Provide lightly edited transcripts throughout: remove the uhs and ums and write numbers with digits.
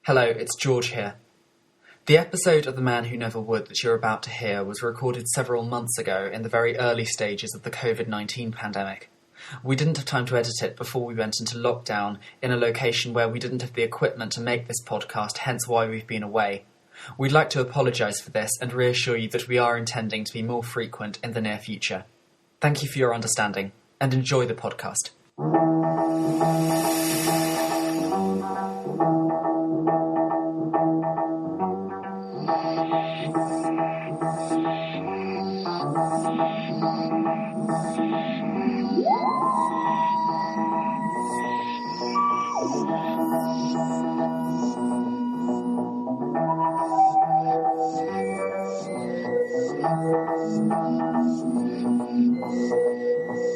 Hello, it's George here. The episode of The Man Who Never Would that you're about to hear was recorded several months ago in the very early stages of the COVID-19 pandemic. We didn't have time to edit it before we went into lockdown in a location where we didn't have the equipment to make this podcast, hence why we've been away. We'd like to apologise for this and reassure you that we are intending to be more frequent in the near future. Thank you for your understanding, and enjoy the podcast.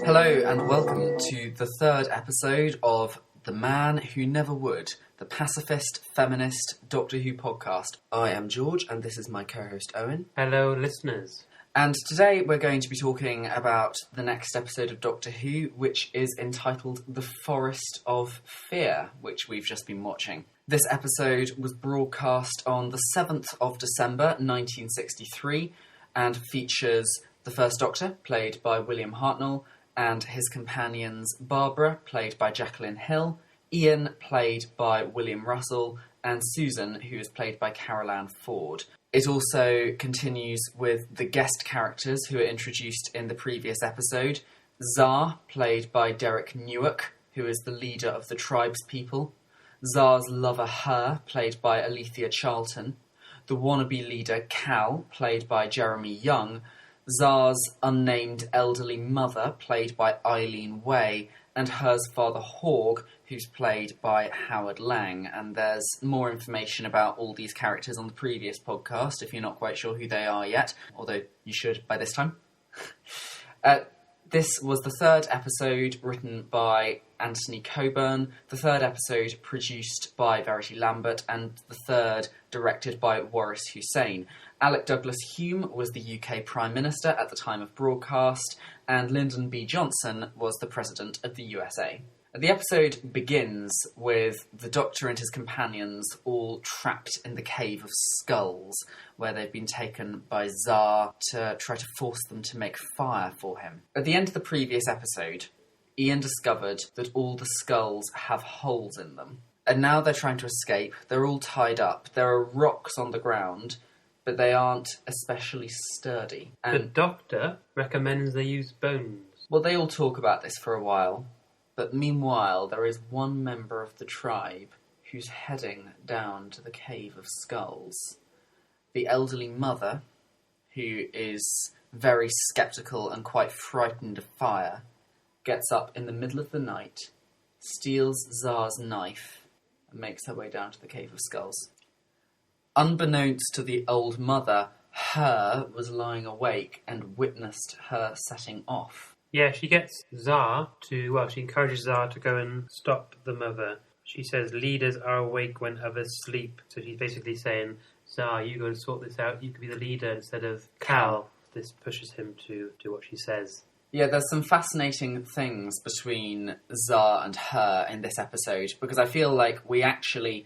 Hello and welcome to the third episode of The Man Who Never Would, the pacifist, feminist Doctor Who podcast. I am George and this is my co-host Owen. Hello listeners. And today we're going to be talking about the next episode of Doctor Who, which is entitled The Forest of Fear, which we've just been watching. This episode was broadcast on the 7th of December 1963 and features the First Doctor, played by William Hartnell, and his companions Barbara, played by Jacqueline Hill, Ian, played by William Russell, and Susan, who is played by Carol Ann Ford. It also continues with the guest characters who were introduced in the previous episode. Zar, played by Derek Newark, who is the leader of the tribespeople. Zar's lover Her, played by Alethea Charlton. The wannabe leader Cal, played by Jeremy Young. Zar's unnamed elderly mother, played by Eileen Way, and Her's father Hawg, who's played by Howard Lang. And there's more information about all these characters on the previous podcast, if you're not quite sure who they are yet, although you should by this time. This was the third episode written by Anthony Coburn, the third episode produced by Verity Lambert, and the third directed by Waris Hussein. Alec Douglas Hume was the UK Prime Minister at the time of broadcast, and Lyndon B. Johnson was the President of the USA. The episode begins with the Doctor and his companions all trapped in the Cave of Skulls, where they've been taken by Zar to try to force them to make fire for him. At the end of the previous episode, Ian discovered that all the skulls have holes in them. And now they're trying to escape. They're all tied up. There are rocks on the ground, but they aren't especially sturdy. The Doctor recommends they use bones. Well, they all talk about this for a while. But meanwhile, there is one member of the tribe who's heading down to the Cave of Skulls. The elderly mother, who is very sceptical and quite frightened of fire, gets up in the middle of the night, steals Zar's knife, and makes her way down to the Cave of Skulls. Unbeknownst to the old mother, Her was lying awake and witnessed her setting off. Yeah, she encourages Zar to go and stop the mother. She says leaders are awake when others sleep. So she's basically saying, Zar, you go and sort this out. You could be the leader instead of Cal. This pushes him to do what she says. Yeah, there's some fascinating things between Zar and Her in this episode, because I feel like we actually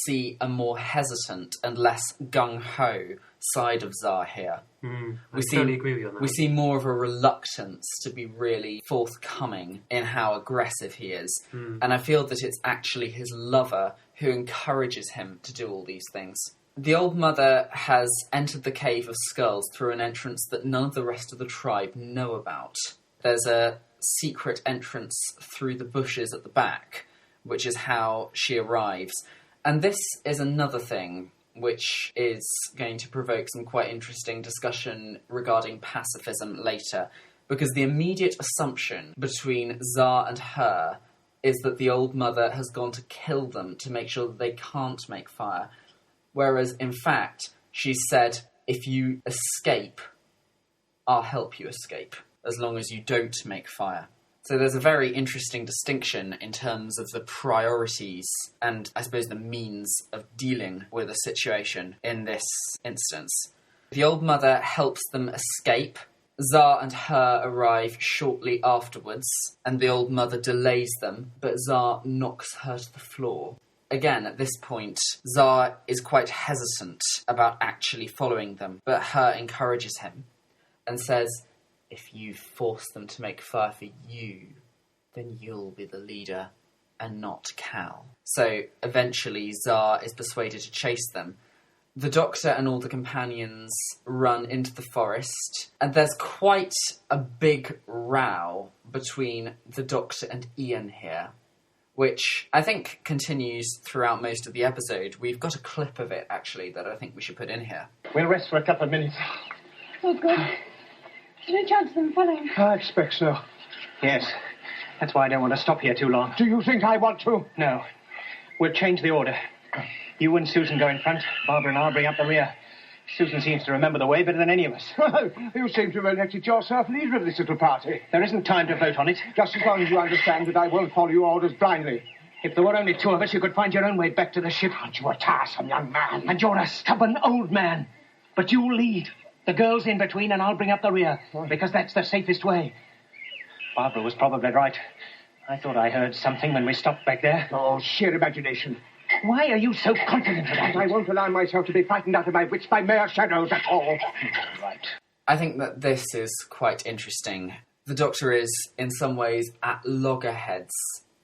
see a more hesitant and less gung-ho side of Zar here. I totally agree with you on that. We see more of a reluctance to be really forthcoming in how aggressive he is. And I feel that it's actually his lover who encourages him to do all these things. The old mother has entered the Cave of Skulls through an entrance that none of the rest of the tribe know about. There's a secret entrance through the bushes at the back, which is how she arrives. And this is another thing which is going to provoke some quite interesting discussion regarding pacifism later, because the immediate assumption between Zar and Her is that the old mother has gone to kill them to make sure that they can't make fire, whereas in fact she said, if you escape, I'll help you escape, as long as you don't make fire. So there's a very interesting distinction in terms of the priorities and, I suppose, the means of dealing with a situation in this instance. The old mother helps them escape. Zar and Her arrive shortly afterwards, and the old mother delays them, but Zar knocks her to the floor. again, at this point, Zar is quite hesitant about actually following them, but Her encourages him and says, if you force them to make fire for you, then you'll be the leader and not Cal. So eventually Zar is persuaded to chase them. The Doctor and all the companions run into the forest, and there's quite a big row between the Doctor and Ian here, which I think continues throughout most of the episode. We've got a clip of it, actually, that I think we should put in here. We'll rest for a couple of minutes. Oh, good. Is there a chance of them following? I expect so. Yes. That's why I don't want to stop here too long. Do you think I want to? No. We'll change the order. You and Susan go in front. Barbara and I'll bring up the rear. Susan seems to remember the way better than any of us. Well, you seem to have elected yourself leader of this little party. There isn't time to vote on it. Just as long as you understand that I won't follow your orders blindly. If there were only two of us, you could find your own way back to the ship. Aren't you a tiresome young man? And you're a stubborn old man. But you lead. The girl's in between and I'll bring up the rear. Because that's the safest way. Barbara was probably right. I thought I heard something when we stopped back there. Oh, sheer imagination. Why are you so confident of that? I won't allow myself to be frightened out of my wits by mere shadows at all. Right. I think that this is quite interesting. The Doctor is, in some ways, at loggerheads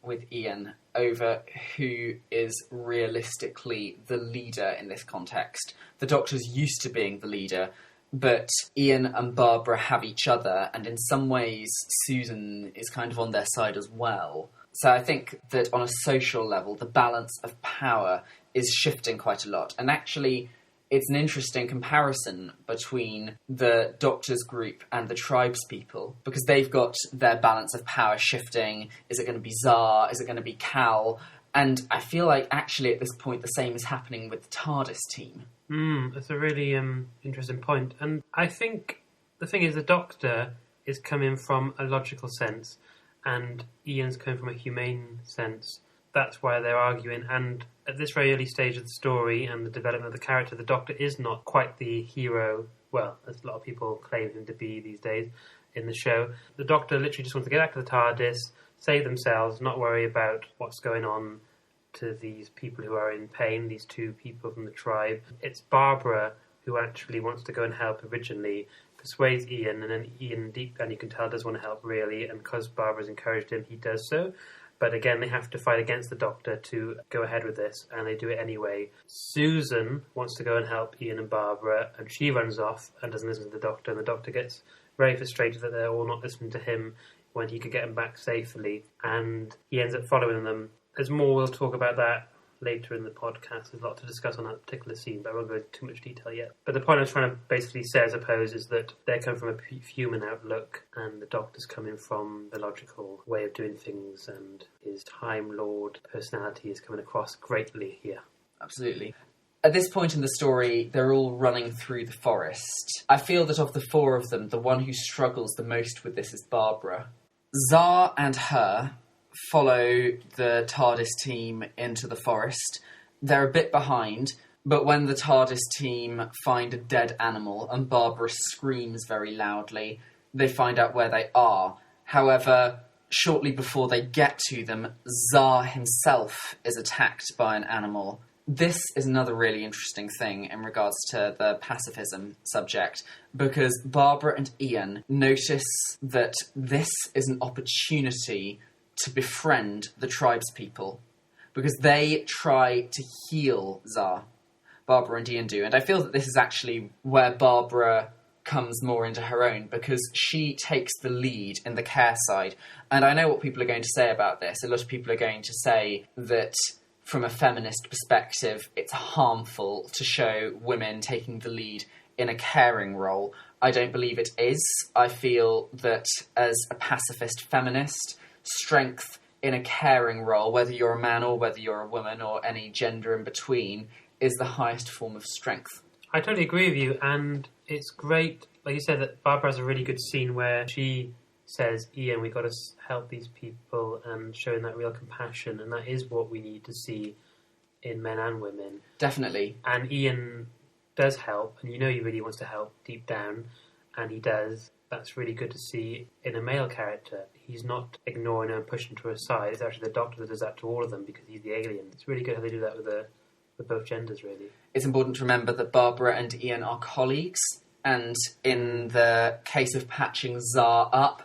with Ian over who is realistically the leader in this context. The Doctor's used to being the leader, but Ian and Barbara have each other, and in some ways Susan is kind of on their side as well. So I think that on a social level, the balance of power is shifting quite a lot. And actually, it's an interesting comparison between the Doctor's group and the tribespeople, because they've got their balance of power shifting. Is it going to be Zar? Is it going to be Cal? And I feel like actually at this point the same is happening with the TARDIS team. That's a really interesting point. And I think the thing is the Doctor is coming from a logical sense and Ian's coming from a humane sense. That's why they're arguing. And at this very early stage of the story and the development of the character, the Doctor is not quite the hero, well, as a lot of people claim him to be these days in the show. The Doctor literally just wants to get back to the TARDIS, save themselves, not worry about what's going on to these people who are in pain, these two people from the tribe. It's Barbara who actually wants to go and help originally, persuades Ian, and then Ian, deep down you can tell, does want to help really, and because Barbara's encouraged him, he does so. But again, they have to fight against the Doctor to go ahead with this, and they do it anyway. Susan wants to go and help Ian and Barbara, and she runs off and doesn't listen to the Doctor, and the Doctor gets very frustrated that they're all not listening to him when he could get them back safely, and he ends up following them. There's more, we'll talk about that later in the podcast. There's a lot to discuss on that particular scene, but I won't go into too much detail yet. But the point I was trying to basically say, I suppose, is that they're coming from a human outlook, and the Doctor's coming from the logical way of doing things, and his Time Lord personality is coming across greatly here. Absolutely. At this point in the story, they're all running through the forest. I feel that of the four of them, the one who struggles the most with this is Barbara. Zar and Her follow the TARDIS team into the forest. They're a bit behind, but when the TARDIS team find a dead animal and Barbara screams very loudly, they find out where they are. However, shortly before they get to them, Zar himself is attacked by an animal. This is another really interesting thing in regards to the pacifism subject, because Barbara and Ian notice that this is an opportunity to befriend the tribespeople, because they try to heal Zar. Barbara and Ian do, and I feel that this is actually where Barbara comes more into her own, because she takes the lead in the care side. And I know what people are going to say about this. A lot of people are going to say that from a feminist perspective, it's harmful to show women taking the lead in a caring role. I don't believe it is. I feel that as a pacifist feminist, strength in a caring role, whether you're a man or whether you're a woman or any gender in between, is the highest form of strength. I totally agree with you, and it's great, like you said, that Barbara has a really good scene where she says, Ian, we've got to help these people, and showing that real compassion, and that is what we need to see in men and women. Definitely. And Ian does help, and you know he really wants to help deep down, and he does. that's really good to see in a male character. He's not ignoring her and pushing to her side. It's actually the Doctor that does that to all of them because he's the alien. It's really good how they do that with both genders, really. It's important to remember that Barbara and Ian are colleagues, and in the case of patching Tsar up,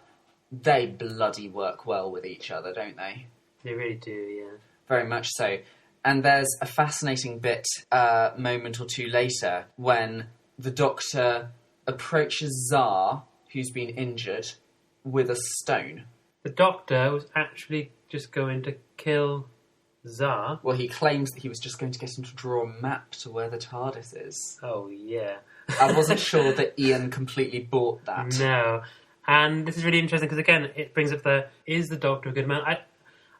they bloody work well with each other, don't they? They really do, yeah. Very much so. And there's a fascinating bit moment or two later when the Doctor approaches Tsar, who's been injured, with a stone. The Doctor was actually just going to kill Tsar. Well, he claims that he was just going to get him to draw a map to where the TARDIS is. Oh, yeah. I wasn't sure that Ian completely bought that. No. And this is really interesting because, again, it brings up is the Doctor a good man?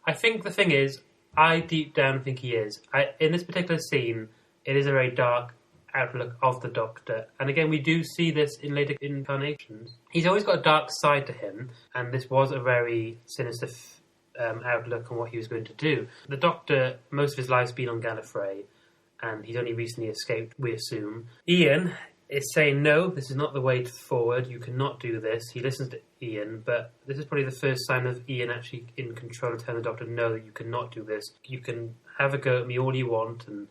I think the thing is, I deep down think he is. In this particular scene, it is a very dark outlook of the Doctor. And again, we do see this in later incarnations. He's always got a dark side to him, and this was a very sinister outlook on what he was going to do. The Doctor, most of his life's been on Gallifrey, and he's only recently escaped, we assume. Ian is saying, no, this is not the way forward, you cannot do this. He listens to Ian, but this is probably the first sign of Ian actually in control of telling the Doctor, no, you cannot do this. You can have a go at me all you want and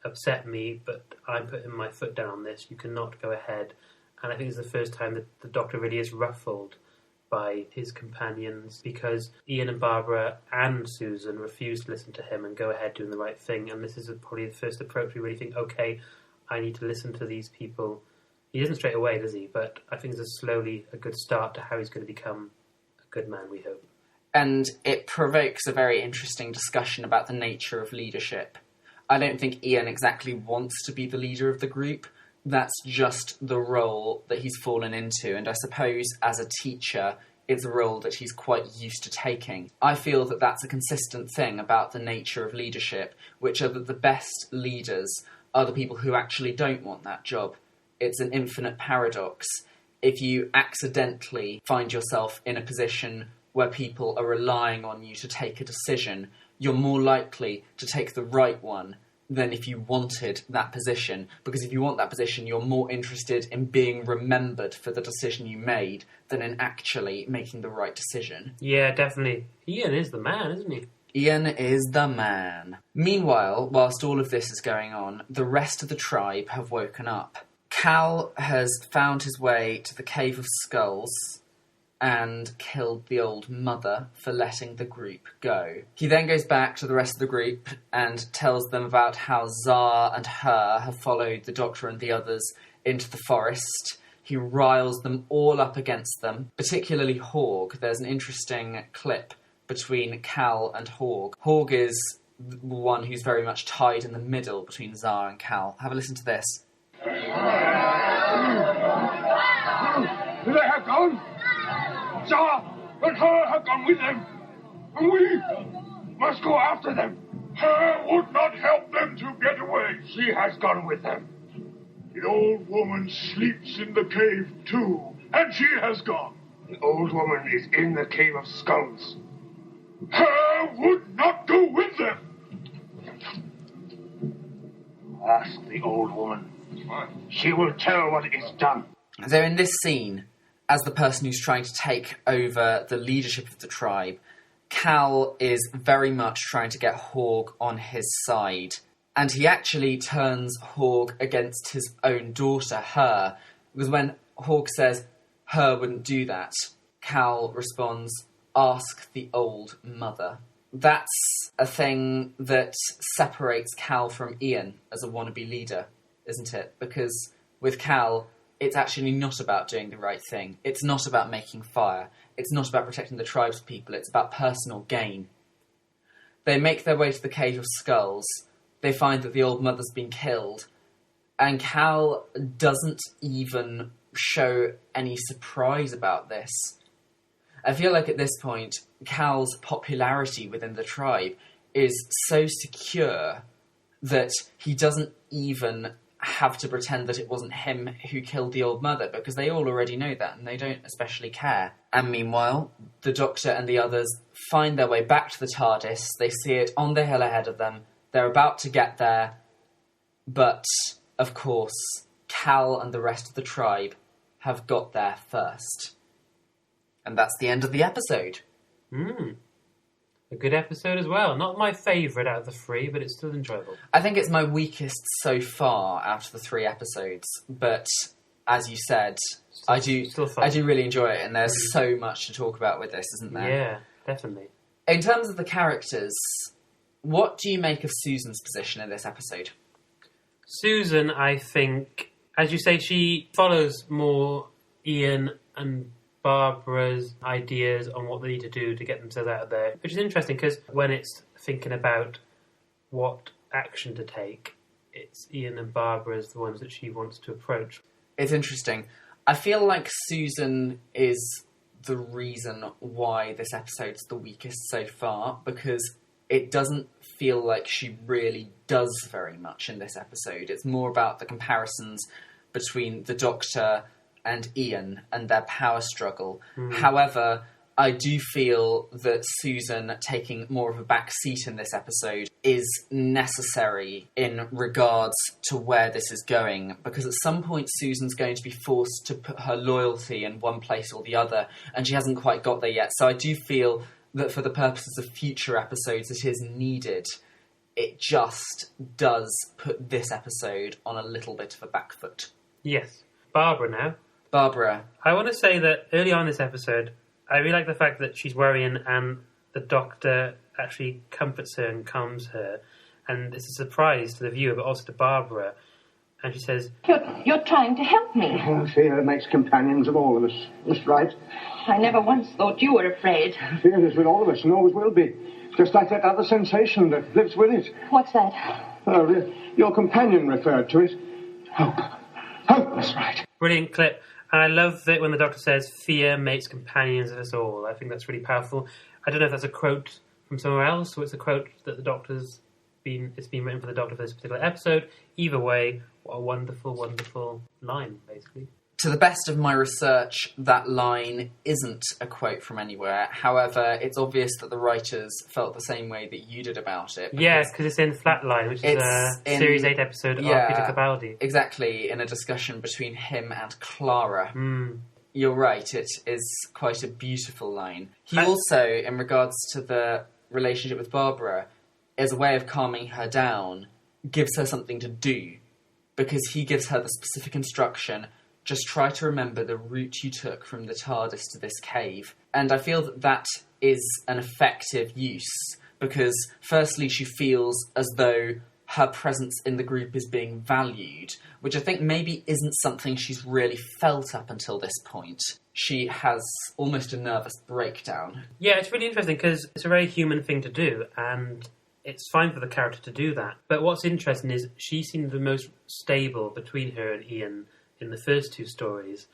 upset me, but I'm putting my foot down on this. You cannot go ahead. And I think it's the first time that the Doctor really is ruffled by his companions, because Ian and Barbara and Susan refuse to listen to him and go ahead doing the right thing. And this is probably the first approach we really think, okay, I need to listen to these people. He doesn't straight away, does he? But I think it's slowly a good start to how he's going to become a good man, we hope. And it provokes a very interesting discussion about the nature of leadership. I don't think Ian exactly wants to be the leader of the group. That's just the role that he's fallen into. And I suppose as a teacher, it's a role that he's quite used to taking. I feel that that's a consistent thing about the nature of leadership, which are that the best leaders are the people who actually don't want that job. It's an infinite paradox. If you accidentally find yourself in a position where people are relying on you to take a decision, you're more likely to take the right one than if you wanted that position. Because if you want that position, you're more interested in being remembered for the decision you made than in actually making the right decision. Yeah, definitely. Ian is the man, isn't he? Ian is the man. Meanwhile, whilst all of this is going on, the rest of the tribe have woken up. Cal has found his way to the Cave of Skulls and killed the old mother for letting the group go. He then goes back to the rest of the group and tells them about how Tsar and her have followed the Doctor and the others into the forest. He riles them all up against them, particularly Hawg. There's an interesting clip between Cal and Hawg. Hawg is the one who's very much tied in the middle between Tsar and Cal. Have a listen to this. They have gone. Tsar and her have gone with them. And we must go after them. Her would not help them to get away. She has gone with them. The old woman sleeps in the cave too, and she has gone. The old woman is in the Cave of Skulls. Her would not go with them. Ask the old woman. She will tell what is done. So in this scene, as the person who's trying to take over the leadership of the tribe, Cal is very much trying to get Hawg on his side. And he actually turns Hawg against his own daughter, her. Because when Hawg says, her wouldn't do that, Cal responds, ask the old mother. That's a thing that separates Cal from Ian as a wannabe leader, isn't it? Because with Cal, it's actually not about doing the right thing. It's not about making fire. It's not about protecting the tribe's people. It's about personal gain. They make their way to the Cave of Skulls. They find that the old mother's been killed. And Cal doesn't even show any surprise about this. I feel like at this point, Cal's popularity within the tribe is so secure that he doesn't even have to pretend that it wasn't him who killed the old mother, because they all already know that and they don't especially care. And meanwhile, the Doctor and the others find their way back to the TARDIS. They see it on the hill ahead of them. They're about to get there, but, of course, Cal and the rest of the tribe have got there first. And that's the end of the episode. A good episode as well. Not my favourite out of the 3, but it's still enjoyable. I think it's my weakest so far out of the 3 episodes, but as you said, I do really enjoy it, and there's so much to talk about with this, isn't there? Yeah, definitely. In terms of the characters, what do you make of Susan's position in this episode? Susan, I think, as you say, she follows more Ian and Barbara's ideas on what they need to do to get themselves out of there, which is interesting because when it's thinking about what action to take, it's Ian and Barbara as the ones that she wants to approach. It's interesting. I feel like Susan is the reason why this episode's the weakest so far, because it doesn't feel like she really does very much in this episode. It's more about the comparisons between the Doctor and Ian and their power struggle. However, I do feel that Susan taking more of a back seat in this episode is necessary in regards to where this is going, because at some point Susan's going to be forced to put her loyalty in one place or the other, and she hasn't quite got there yet. So I do feel that for the purposes of future episodes it is needed. It just does put this episode on a little bit of a back foot. Yes. Barbara now. Barbara. I want to say that early on in this episode, I really like the fact that she's worrying and the Doctor actually comforts her and calms her. And it's a surprise to the viewer, but also to Barbara. And she says, You're trying to help me. Fear makes companions of all of us. That's right. I never once thought you were afraid. Fear is with all of us and always will be. Just like that other sensation that lives with it. What's that? Your companion referred to it. Hope. Hope, that's right. Brilliant clip. And I love that when the Doctor says, fear makes companions of us all. I think that's really powerful. I don't know if that's a quote from somewhere else or it's a quote that it's been written for the Doctor for this particular episode. Either way, what a wonderful, wonderful line, basically. To the best of my research, that line isn't a quote from anywhere. However, it's obvious that the writers felt the same way that you did about it. Yes, because it's in Flatline, which is a Series 8 episode of Peter Capaldi. Exactly, in a discussion between him and Clara. You're right, it is quite a beautiful line. He also, in regards to the relationship with Barbara, as a way of calming her down, gives her something to do. Because he gives her the specific instruction, just try to remember the route you took from the TARDIS to this cave. And I feel that that is an effective use, because firstly she feels as though her presence in the group is being valued, which I think maybe isn't something she's really felt up until this point. She has almost a nervous breakdown. Yeah, it's really interesting because it's a very human thing to do, and it's fine for the character to do that. But what's interesting is she seemed the most stable between her and Ian in the first 2 stories.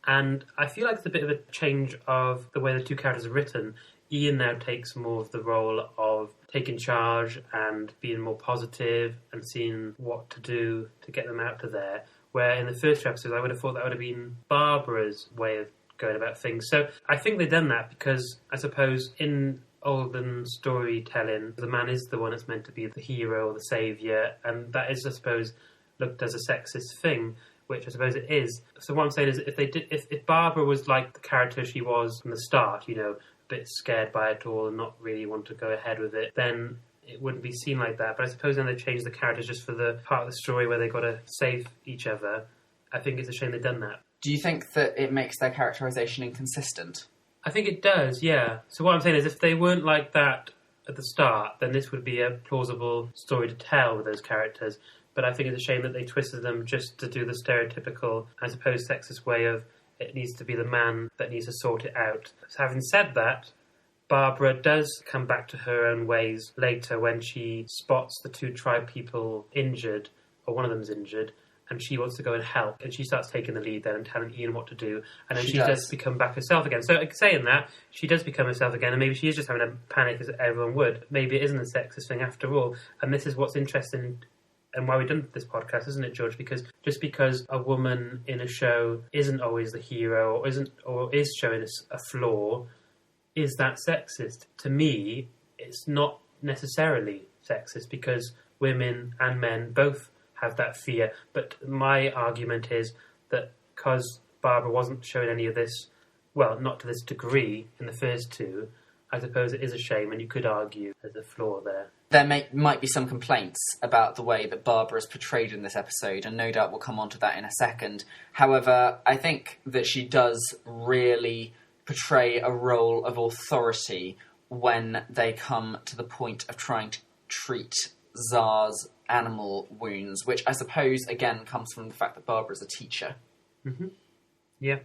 And I feel like it's a bit of a change of the way the 2 characters are written. Ian now takes more of the role of taking charge and being more positive and seeing what to do to get them out of there. Where in the first 2 episodes, I would have thought that would have been Barbara's way of going about things. So I think they've done that because I suppose in olden storytelling, the man is the one that's meant to be the hero or the saviour, and that is, I suppose, looked as a sexist thing, which I suppose it is. So what I'm saying is, if Barbara was like the character she was from the start, you know, a bit scared by it all and not really want to go ahead with it, then it wouldn't be seen like that. But I suppose then they changed the characters just for the part of the story where they've got to save each other. I think it's a shame they've done that. Do you think that it makes their characterisation inconsistent? I think it does, yeah. So what I'm saying is, if they weren't like that at the start, then this would be a plausible story to tell with those characters. But I think it's a shame that they twisted them just to do the stereotypical, I suppose, sexist way of it needs to be the man that needs to sort it out. So having said that, Barbara does come back to her own ways later when she spots the 2 tribe people injured, or one of them's injured, and she wants to go and help. And she starts taking the lead then and telling Ian what to do. And then she does become back herself again. So saying that, she does become herself again, and maybe she is just having a panic as everyone would. Maybe it isn't a sexist thing after all. And this is what's interesting and why we've done this podcast, isn't it, George? Because just because a woman in a show isn't always the hero or is showing a flaw, is that sexist? To me, it's not necessarily sexist because women and men both have that fear. But my argument is that because Barbara wasn't showing any of this, well, not to this degree in the first two, I suppose it is a shame, and you could argue there's a flaw there. There might be some complaints about the way that Barbara is portrayed in this episode, and no doubt we'll come on to that in a second. However, I think that she does really portray a role of authority when they come to the point of trying to treat Zara's animal wounds, which I suppose, again, comes from the fact that Barbara's a teacher. Mm-hmm. Yeah.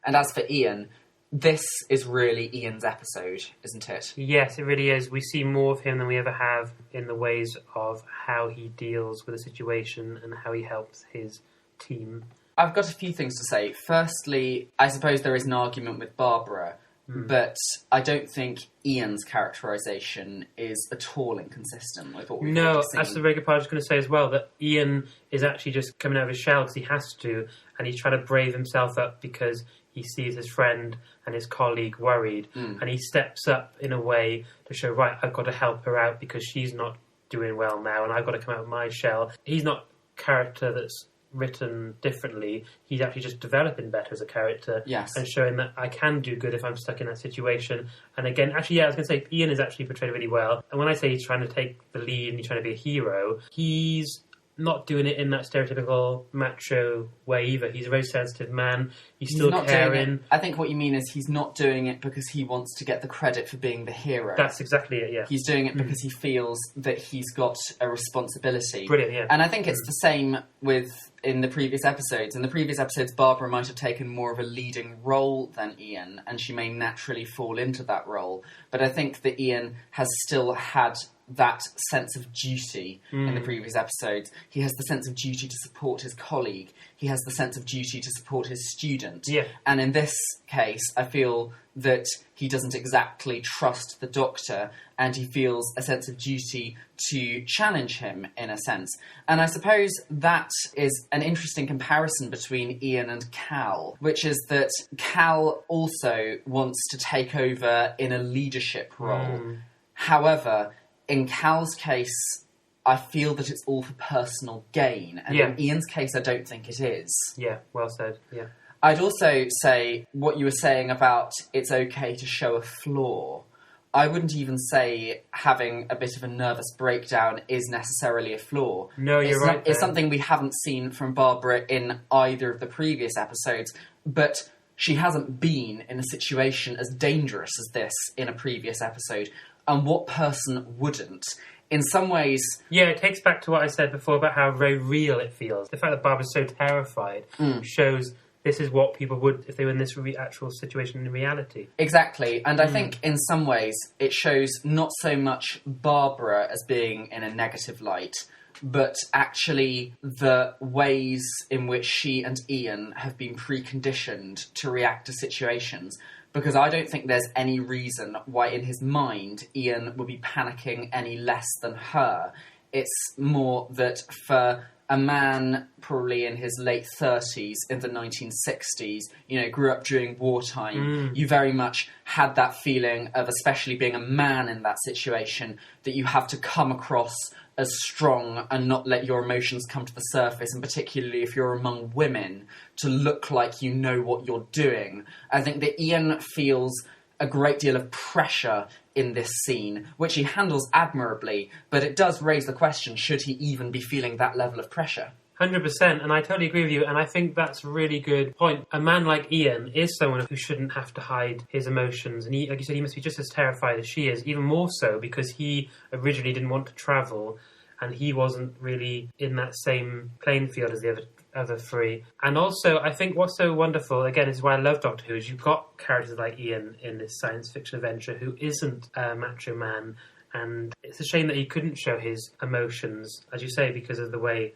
And as for Ian, this is really Ian's episode, isn't it? Yes, it really is. We see more of him than we ever have in the ways of how he deals with a situation and how he helps his team. I've got a few things to say. Firstly, I suppose there is an argument with Barbara, but I don't think Ian's characterisation is at all inconsistent with what we've already seen. That's the very good part I was going to say as well, that Ian is actually just coming out of his shell because he has to, and he's trying to brave himself up because he sees his friend and his colleague worried, and he steps up in a way to show, right, I've got to help her out because she's not doing well now, and I've got to come out of my shell. He's not a character that's written differently. He's actually just developing better as a character, and showing that I can do good if I'm stuck in that situation. And again, actually, I was going to say, Ian is actually portrayed really well. And when I say he's trying to take the lead and he's trying to be a hero, he's not doing it in that stereotypical macho way either. He's a very sensitive man. He's still caring. I think what you mean is he's not doing it because he wants to get the credit for being the hero. That's exactly it, yeah. He's doing it because he feels that he's got a responsibility. Brilliant, yeah. And I think it's the same with in the previous episodes. In the previous episodes, Barbara might have taken more of a leading role than Ian, and she may naturally fall into that role. But I think that Ian has still had that sense of duty in the previous episodes. He has the sense of duty to support his colleague. He has the sense of duty to support his student. Yeah. And in this case, I feel that he doesn't exactly trust the Doctor, and he feels a sense of duty to challenge him, in a sense. And I suppose that is an interesting comparison between Ian and Cal, which is that Cal also wants to take over in a leadership role. However, in Cal's case, I feel that it's all for personal gain. And in Ian's case, I don't think it is. Yeah, well said, yeah. I'd also say what you were saying about it's okay to show a flaw. I wouldn't even say having a bit of a nervous breakdown is necessarily a flaw. No, you're right. It's something we haven't seen from Barbara in either of the previous episodes, but she hasn't been in a situation as dangerous as this in a previous episode. And what person wouldn't? In some ways... Yeah, it takes back to what I said before about how very real it feels. The fact that Barbara's so terrified shows this is what people would if they were in this actual situation in reality. Exactly. And I think in some ways it shows not so much Barbara as being in a negative light, but actually the ways in which she and Ian have been preconditioned to react to situations. Because I don't think there's any reason why in his mind Ian would be panicking any less than her. It's more that for a man probably in his late 30s in the 1960s, grew up during wartime, you very much had that feeling of, especially being a man in that situation, that you have to come across as strong and not let your emotions come to the surface, and particularly if you're among women, to look like you know what you're doing. I think that Ian feels a great deal of pressure in this scene, which he handles admirably, but it does raise the question, should he even be feeling that level of pressure? 100%, and I totally agree with you, and I think that's a really good point. A man like Ian is someone who shouldn't have to hide his emotions, and he, like you said, he must be just as terrified as she is, even more so because he originally didn't want to travel, and he wasn't really in that same playing field as the other three. And also, I think what's so wonderful, again, this is why I love Doctor Who, is you've got characters like Ian in this science fiction adventure who isn't a macho man, and it's a shame that he couldn't show his emotions, as you say, because of the way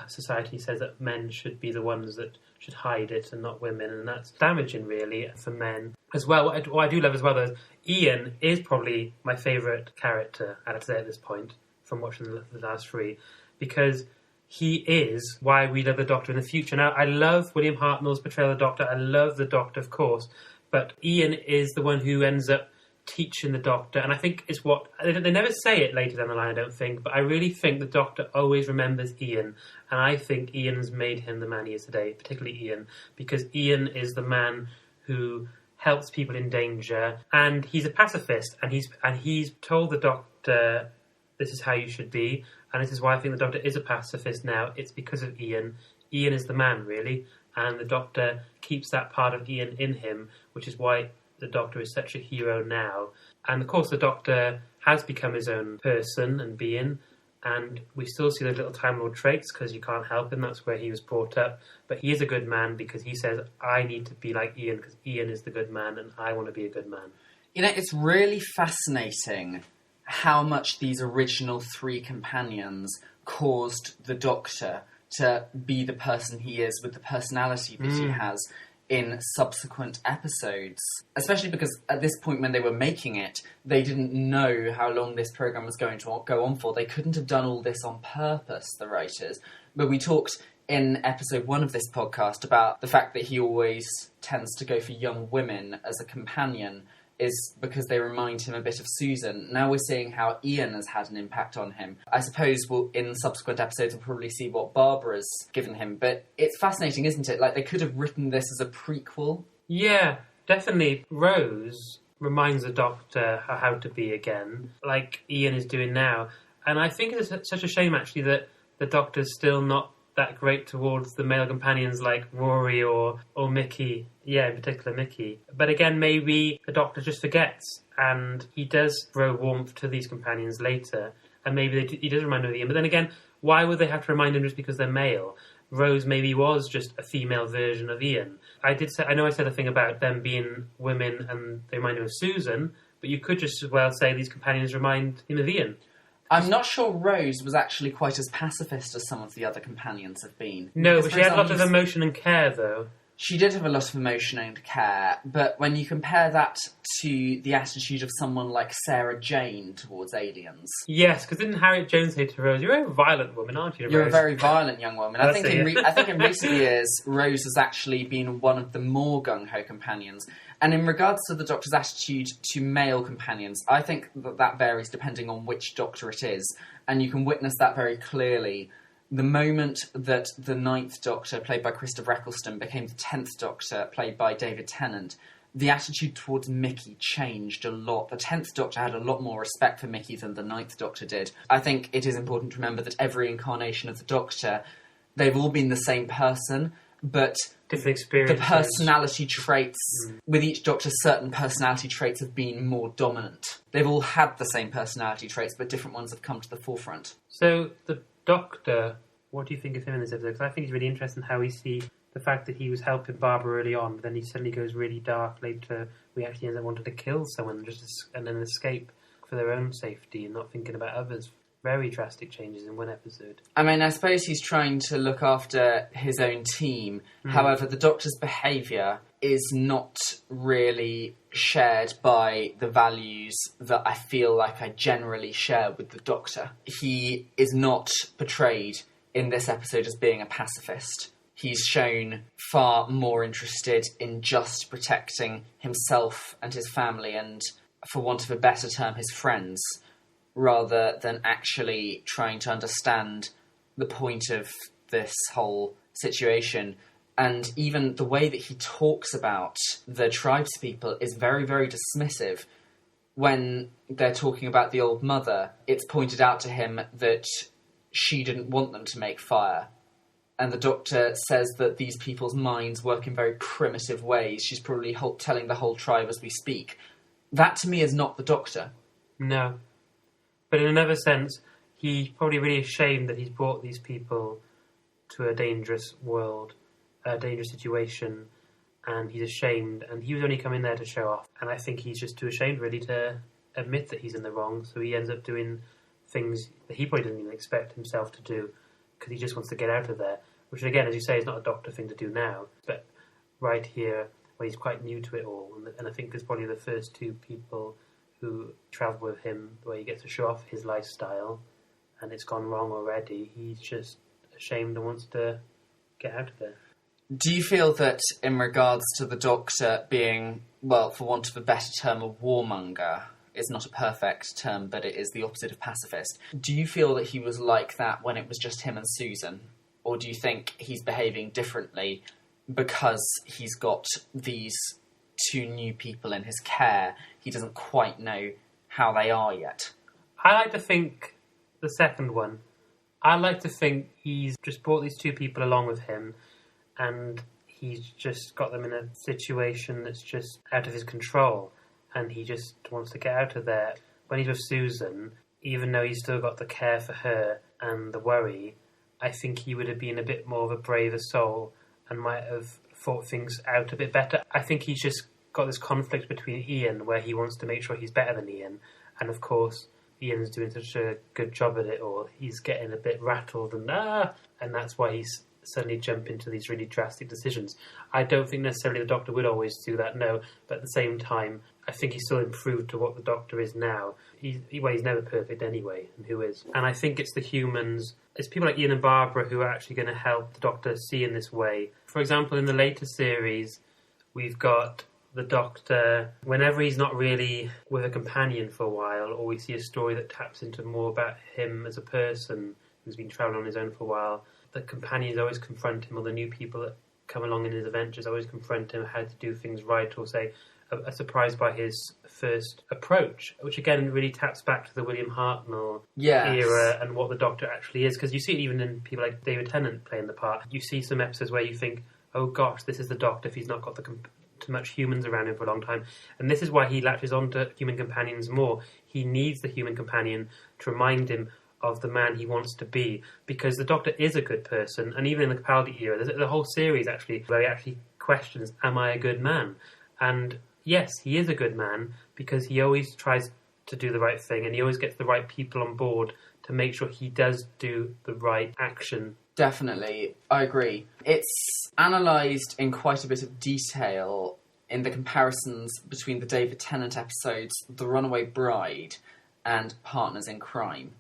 society says that men should be the ones that should hide it and not women, and that's damaging really for men as well. What I do love as well, though, is Ian is probably my favourite character, I have to say at this point, from watching the last three, because he is why we love the Doctor in the future. Now, I love William Hartnell's portrayal of the Doctor, I love the Doctor, of course, but Ian is the one who ends up teaching the Doctor, and I think it's what... They never say it later down the line, I don't think, but I really think the Doctor always remembers Ian, and I think Ian's made him the man he is today, particularly Ian, because Ian is the man who helps people in danger, and he's a pacifist, and he's told the Doctor this is how you should be, and this is why I think the Doctor is a pacifist now. It's because of Ian. Ian is the man, really, and the Doctor keeps that part of Ian in him, which is why the Doctor is such a hero now. And of course the Doctor has become his own person and being, and we still see those little Time Lord traits because you can't help him, that's where he was brought up. But he is a good man because he says, I need to be like Ian because Ian is the good man and I want to be a good man. You know, it's really fascinating how much these original three companions caused the Doctor to be the person he is with the personality that he has in subsequent episodes. Especially because at this point when they were making it, they didn't know how long this programme was going to go on for. They couldn't have done all this on purpose, the writers. But we talked in episode 1 of this podcast about the fact that he always tends to go for young women as a companion is because they remind him a bit of Susan. Now we're seeing how Ian has had an impact on him. I suppose in subsequent episodes we'll probably see what Barbara's given him, but it's fascinating, isn't it? Like, they could have written this as a prequel. Yeah, definitely. Rose reminds the Doctor how to be again, like Ian is doing now. And I think it's such a shame, actually, that the Doctor's still not that great towards the male companions like Rory or Mickey. Yeah, in particular Mickey. But again, maybe the Doctor just forgets and he does throw warmth to these companions later, and maybe he does remind them of Ian. But then again, why would they have to remind him just because they're male? Rose maybe was just a female version of Ian. I know I said a thing about them being women and they remind him of Susan, but you could just as well say these companions remind him of Ian. I'm not sure Rose was actually quite as pacifist as some of the other companions have been. No, Because, but for she had a lot example, of emotion and care, though. She did have a lot of emotion and care, but when you compare that to the attitude of someone like Sarah Jane towards aliens... Yes, because didn't Harriet Jones say to Rose, "You're a violent woman, aren't you, Rose?" You're a very violent young woman. I think That's it. I think in recent years, Rose has actually been one of the more gung-ho companions. And in regards to the Doctor's attitude to male companions, I think that varies depending on which Doctor it is. And you can witness that very clearly the moment that the 9th Doctor, played by Christopher Eccleston, became the 10th Doctor, played by David Tennant. The attitude towards Mickey changed a lot. The 10th Doctor had a lot more respect for Mickey than the 9th Doctor did. I think it is important to remember that every incarnation of the Doctor, they've all been the same person, but different experiences. The personality traits, with each Doctor, certain personality traits have been more dominant. They've all had the same personality traits, but different ones have come to the forefront. So, the Doctor, what do you think of him in this episode? Because I think it's really interesting how we see the fact that he was helping Barbara early on, but then he suddenly goes really dark later. We actually ends up wanting to kill someone and then escape for their own safety and not thinking about others. Very drastic changes in one episode. I mean, I suppose he's trying to look after his own team. However, the Doctor's behaviour is not really shared by the values that I feel like I generally share with the Doctor. He is not portrayed in this episode as being a pacifist. He's shown far more interested in just protecting himself and his family and, for want of a better term, his friends, rather than actually trying to understand the point of this whole situation. And even the way that he talks about the tribespeople is very, very dismissive. When they're talking about the old mother, it's pointed out to him that she didn't want them to make fire. And the Doctor says that these people's minds work in very primitive ways. She's probably telling the whole tribe as we speak. That, to me, is not the Doctor. No. But in another sense, he's probably really ashamed that he's brought these people to a dangerous world, a dangerous situation, and he's ashamed, and he was only coming there to show off. And I think he's just too ashamed, really, to admit that he's in the wrong, so he ends up doing things that he probably didn't even expect himself to do, because he just wants to get out of there, which, again, as you say, is not a Doctor thing to do now, but right here, where he's quite new to it all, and I think there's probably the first two people who travel with him, where he gets to show off his lifestyle, and it's gone wrong already. He's just ashamed and wants to get out of there. Do you feel that in regards to the Doctor being, well, for want of a better term, a warmonger, it's not a perfect term, but it is the opposite of pacifist, do you feel that he was like that when it was just him and Susan? Or do you think he's behaving differently because he's got these two new people in his care? He doesn't quite know how they are yet. I like to think the second one. I like to think he's just brought these two people along with him and he's just got them in a situation that's just out of his control and he just wants to get out of there. When he's with Susan, even though he's still got the care for her and the worry, I think he would have been a bit more of a braver soul and might have thought things out a bit better. I think he's just got this conflict between Ian where he wants to make sure he's better than Ian, and of course Ian's doing such a good job at it, or he's getting a bit rattled and that's why he's suddenly jump into these really drastic decisions. I don't think necessarily the Doctor would always do that, no, but at the same time I think he's still improved to what the Doctor is now. He's never perfect anyway, and who is? And I think it's the humans, it's people like Ian and Barbara who are actually going to help the Doctor see in this way. For example, in the later series, we've got the Doctor, whenever he's not really with a companion for a while, or we see a story that taps into more about him as a person who's been travelling on his own for a while, the companions always confront him, or the new people that come along in his adventures always confront him how to do things right, or say are surprised by his first approach, which again really taps back to the William Hartnell era and what the Doctor actually is, because you see it even in people like David Tennant playing the part. You see some episodes where you think, oh gosh, this is the Doctor if he's not got too much humans around him for a long time. And this is why he latches on to human companions more. He needs the human companion to remind him of the man he wants to be, because the Doctor is a good person, and even in the Capaldi era, there's the whole series actually where he actually questions, am I a good man? And yes, he is a good man, because he always tries to do the right thing, and he always gets the right people on board to make sure he does do the right action. Definitely, I agree. It's analysed in quite a bit of detail in the comparisons between the David Tennant episodes The Runaway Bride and Partners in Crime,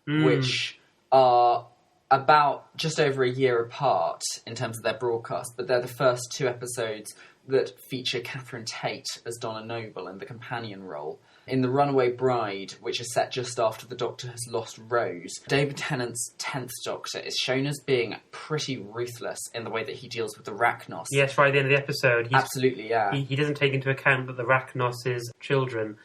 which are about just over a year apart in terms of their broadcast, but they're the first two episodes that feature Catherine Tate as Donna Noble in the companion role. In The Runaway Bride, which is set just after the Doctor has lost Rose, David Tennant's 10th Doctor is shown as being pretty ruthless in the way that he deals with the Rachnos. Yes, right at the end of the episode. Absolutely, yeah. He doesn't take into account that the Rachnos' children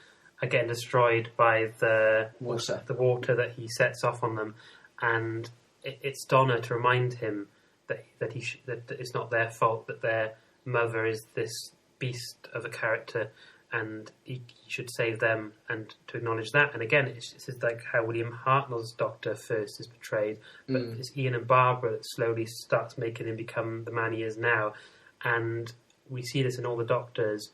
are getting destroyed by the water that he sets off on them, and it's Donna to remind him that it's not their fault, that their mother is this beast of a character, and he should save them, and to acknowledge that. And again, it's like how William Hartnell's Doctor first is portrayed, but it's Ian and Barbara that slowly starts making him become the man he is now. And we see this in all the Doctors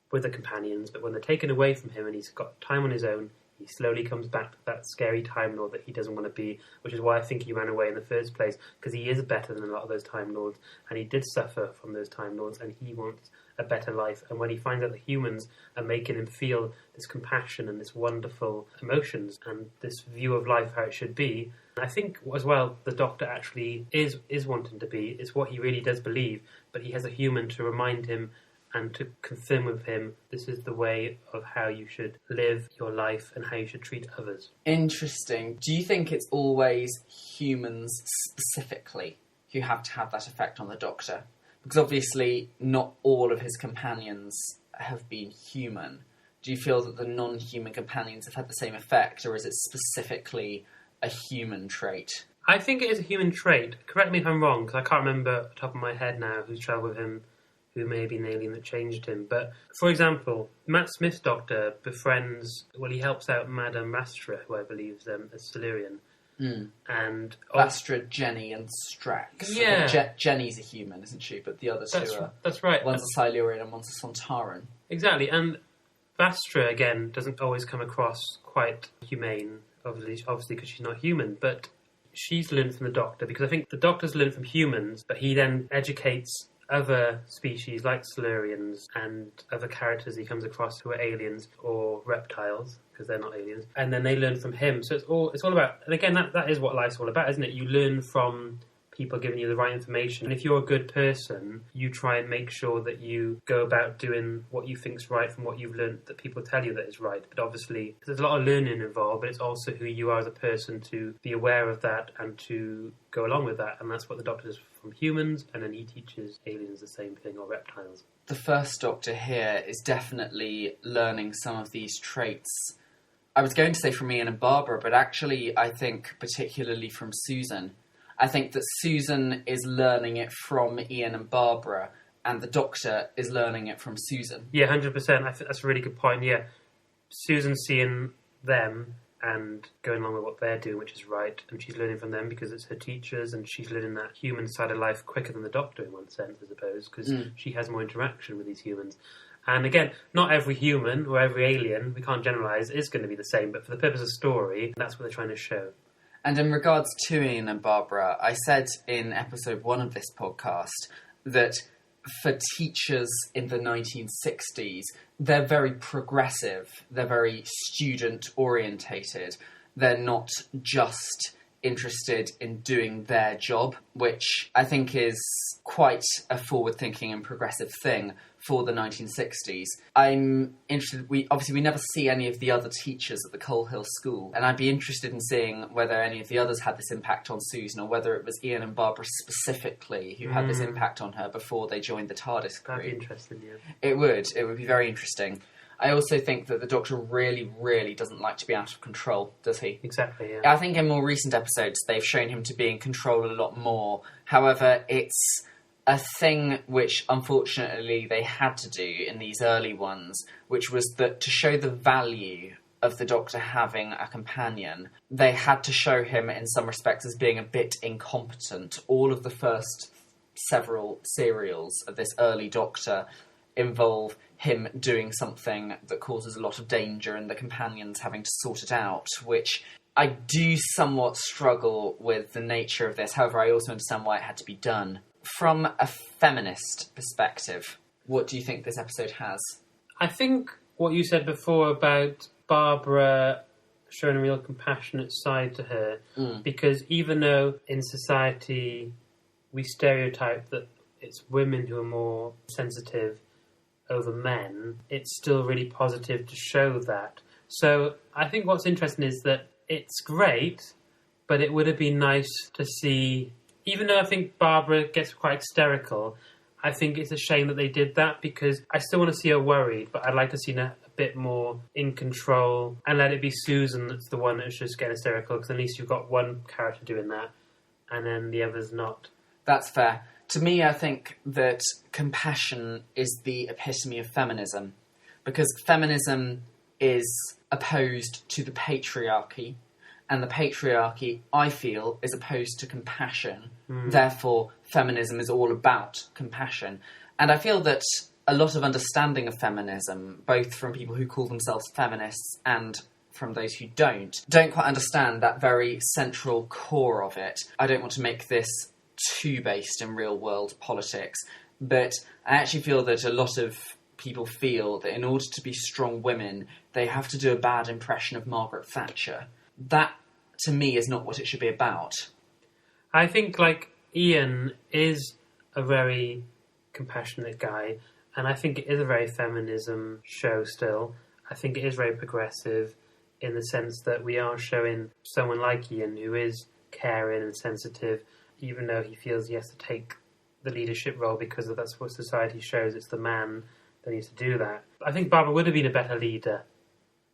with the companions, but when they're taken away from him and he's got time on his own, he slowly comes back to that scary Time Lord that he doesn't want to be, which is why I think he ran away in the first place, because he is better than a lot of those Time Lords, and he did suffer from those Time Lords, and he wants a better life. And when he finds out the humans are making him feel this compassion and this wonderful emotions and this view of life how it should be, I think as well the Doctor actually is wanting to be. It's what he really does believe, but he has a human to remind him and to confirm with him, this is the way of how you should live your life and how you should treat others. Interesting. Do you think it's always humans specifically who have to have that effect on the Doctor? Because obviously not all of his companions have been human. Do you feel that the non-human companions have had the same effect, or is it specifically a human trait? I think it is a human trait. Correct me if I'm wrong, because I can't remember off the top of my head now who's travelled with him, who may have been an alien that changed him. But, for example, Matt Smith's Doctor he helps out Madame Rastra, who I believe is a Silurian. And Rastra, Jenny and Strax. Yeah. Jenny's a human, isn't she? But the other two are... That's right. One's a Silurian and one's a Sontaran. Exactly, and Vastra, again, doesn't always come across quite humane, obviously because she's not human, but she's learned from the Doctor, because I think the Doctor's learned from humans, but he then educates other species like Silurians and other characters he comes across who are aliens or reptiles, because they're not aliens, and then they learn from him. So it's all about, and again, that is what life's all about, isn't it? You learn from people giving you the right information. And if you're a good person, you try and make sure that you go about doing what you think's right from what you've learned that people tell you that is right. But obviously, there's a lot of learning involved, but it's also who you are as a person to be aware of that and to go along with that. And that's what the Doctor does from humans, and then he teaches aliens the same thing, or reptiles. The first Doctor here is definitely learning some of these traits. I was going to say from Ian and Barbara, but actually I think particularly from Susan. I think that Susan is learning it from Ian and Barbara, and the Doctor is learning it from Susan. Yeah, 100%. I think that's a really good point, yeah. Susan's seeing them and going along with what they're doing, which is right, and she's learning from them because it's her teachers, and she's learning that human side of life quicker than the Doctor in one sense, I suppose, because she has more interaction with these humans. And again, not every human or every alien, we can't generalise, is going to be the same, but for the purpose of story, that's what they're trying to show. And in regards to Ian and Barbara, I said in episode 1 of this podcast that for teachers in the 1960s, they're very progressive, they're very student-orientated, they're not just interested in doing their job, which I think is quite a forward-thinking and progressive thing for the 1960s. I'm interested, we never see any of the other teachers at the Coal Hill School, and I'd be interested in seeing whether any of the others had this impact on Susan, or whether it was Ian and Barbara specifically who had this impact on her before they joined the TARDIS crew. That'd be interesting, yeah. It would be very interesting. I also think that the Doctor really, really doesn't like to be out of control, does he? Exactly, yeah. I think in more recent episodes they've shown him to be in control a lot more. However, it's a thing which, unfortunately, they had to do in these early ones, which was that to show the value of the Doctor having a companion, they had to show him, in some respects, as being a bit incompetent. All of the first several serials of this early Doctor involve him doing something that causes a lot of danger and the companions having to sort it out, which I do somewhat struggle with the nature of this. However, I also understand why it had to be done. From a feminist perspective, what do you think this episode has? I think what you said before about Barbara showing a real compassionate side to her, because even though in society we stereotype that it's women who are more sensitive over men, it's still really positive to show that. So I think what's interesting is that it's great, but it would have been nice to see, even though I think Barbara gets quite hysterical, I think it's a shame that they did that, because I still want to see her worried, but I'd like to see her a bit more in control and let it be Susan that's the one that's just getting hysterical, because at least you've got one character doing that and then the other's not. That's fair. To me, I think that compassion is the epitome of feminism, because feminism is opposed to the patriarchy, and the patriarchy, I feel, is opposed to compassion. Therefore, feminism is all about compassion. And I feel that a lot of understanding of feminism, both from people who call themselves feminists and from those who don't quite understand that very central core of it. I don't want to make this too based in real-world politics, but I actually feel that a lot of people feel that in order to be strong women, they have to do a bad impression of Margaret Thatcher. That, to me, is not what it should be about. I think, like, Ian is a very compassionate guy, and I think it is a very feminism show still. I think it is very progressive in the sense that we are showing someone like Ian who is caring and sensitive, even though he feels he has to take the leadership role because that's what society shows. It's the man that needs to do that. I think Barbara would have been a better leader,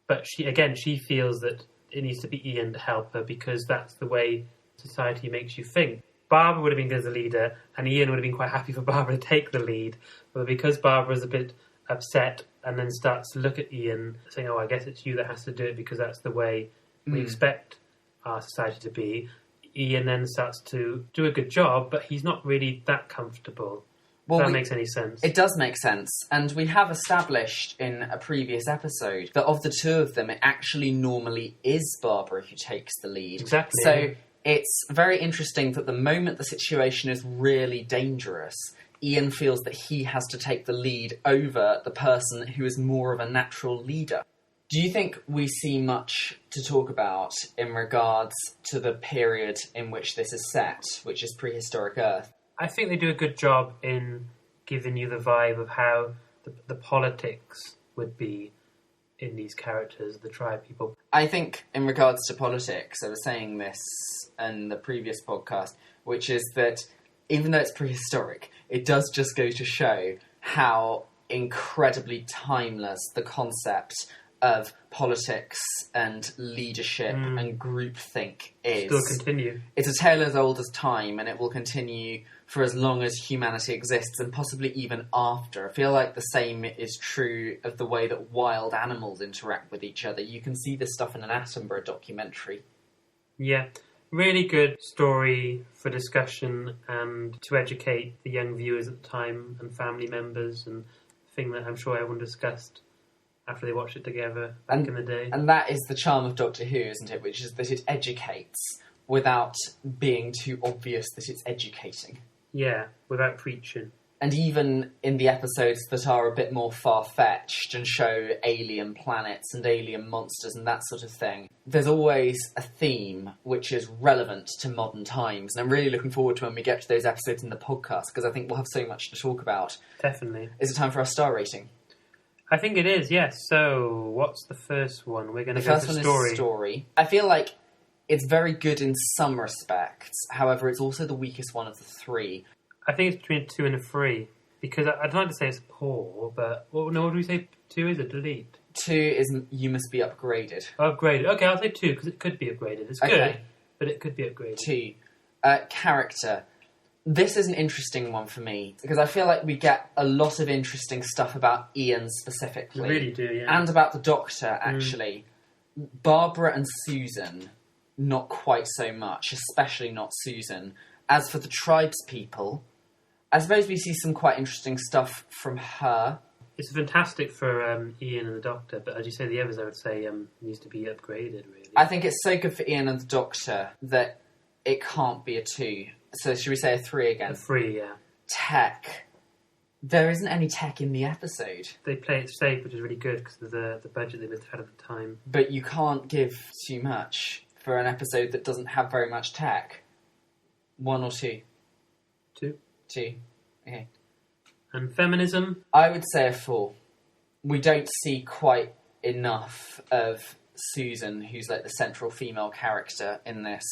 but she feels that it needs to be Ian to help her because that's the way society makes you think. Barbara would have been good as a leader, and Ian would have been quite happy for Barbara to take the lead. But because Barbara's a bit upset and then starts to look at Ian saying, I guess it's you that has to do it because that's the way we expect our society to be, Ian then starts to do a good job, but he's not really that comfortable. Well, if that makes any sense. It does make sense. And we have established in a previous episode that of the two of them, it actually normally is Barbara who takes the lead. Exactly. So it's very interesting that the moment the situation is really dangerous, Ian feels that he has to take the lead over the person who is more of a natural leader. Do you think we see much to talk about in regards to the period in which this is set, which is prehistoric Earth? I think they do a good job in giving you the vibe of how the politics would be in these characters, the tribe people. I think in regards to politics, I was saying this in the previous podcast, which is that even though it's prehistoric, it does just go to show how incredibly timeless the concept of politics and leadership and groupthink is. Still continue. It's a tale as old as time, and it will continue for as long as humanity exists, and possibly even after. I feel like the same is true of the way that wild animals interact with each other. You can see this stuff in an Attenborough documentary. Yeah, really good story for discussion and to educate the young viewers at the time and family members, and thing that I'm sure everyone discussed after they watched it together back in the day. And that is the charm of Doctor Who, isn't it? Which is that it educates without being too obvious that it's educating. Yeah, without preaching. And even in the episodes that are a bit more far-fetched and show alien planets and alien monsters and that sort of thing, there's always a theme which is relevant to modern times. And I'm really looking forward to when we get to those episodes in the podcast, because I think we'll have so much to talk about. Definitely. Is it time for our star rating? I think it is, yes. So, what's the first one? We're going to go for story. The first one is story. I feel like it's very good in some respects. However, it's also the weakest one of the three. I think it's between 2 and a 3. Because I'd like to say it's poor, but... Well, no, what do we say 2 is? A delete? 2 is you must be upgraded. Upgraded. Okay, I'll say 2, because it could be upgraded. It's good, but it could be upgraded. 2. Character. This is an interesting one for me, because I feel like we get a lot of interesting stuff about Ian specifically. We really do, yeah. And about the Doctor, actually. Barbara and Susan, not quite so much, especially not Susan. As for the tribespeople, I suppose we see some quite interesting stuff from her. It's fantastic for Ian and the Doctor, but as you say, the others, I would say, needs to be upgraded, really. I think it's so good for Ian and the Doctor that it can't be a 2. So should we say a 3 again? A 3, yeah. Tech. There isn't any tech in the episode. They play it safe, which is really good because of the budget they had at the time. But you can't give too much for an episode that doesn't have very much tech. 1 or 2? 2. 2. Okay. And feminism? I would say a 4. We don't see quite enough of Susan, who's like the central female character in this,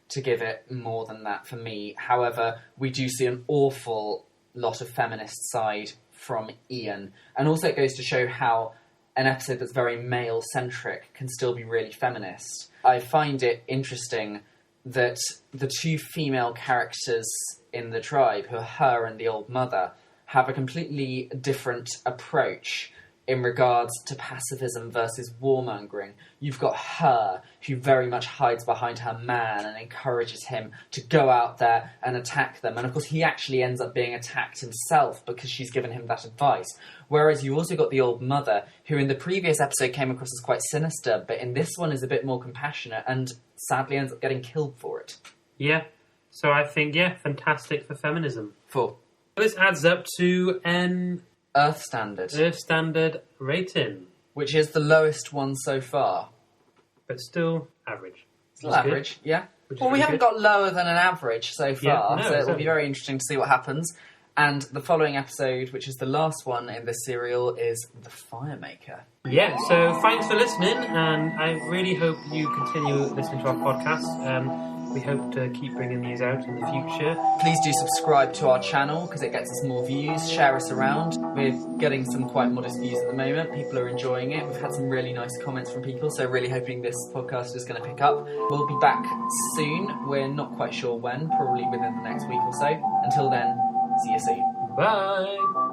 to give it more than that for me. However, we do see an awful lot of feminist side from Ian. And also it goes to show how an episode that's very male-centric can still be really feminist. I find it interesting that the 2 female characters in the tribe, who are her and the old mother, have a completely different approach in regards to pacifism versus warmongering. You've got her, who very much hides behind her man and encourages him to go out there and attack them. And of course, he actually ends up being attacked himself because she's given him that advice. Whereas you also got the old mother, who in the previous episode came across as quite sinister, but in this one is a bit more compassionate and sadly ends up getting killed for it. Yeah. So I think, fantastic for feminism. 4. This adds up to an Earth Standard. Earth Standard rating. Which is the lowest one so far. But still average. Still average, good. yeah. Well, we haven't got lower than an average so far, no, so it will be very interesting to see what happens. And the following episode, which is the last one in this serial, is The Firemaker. Yeah, so thanks for listening, and I really hope you continue listening to our podcast. We hope to keep bringing these out in the future. Please do subscribe to our channel, because it gets us more views. Share us around. We're getting some quite modest views at the moment. People are enjoying it. We've had some really nice comments from people, so really hoping this podcast is going to pick up. We'll be back soon. We're not quite sure when, probably within the next week or so. Until then, see you soon. Bye!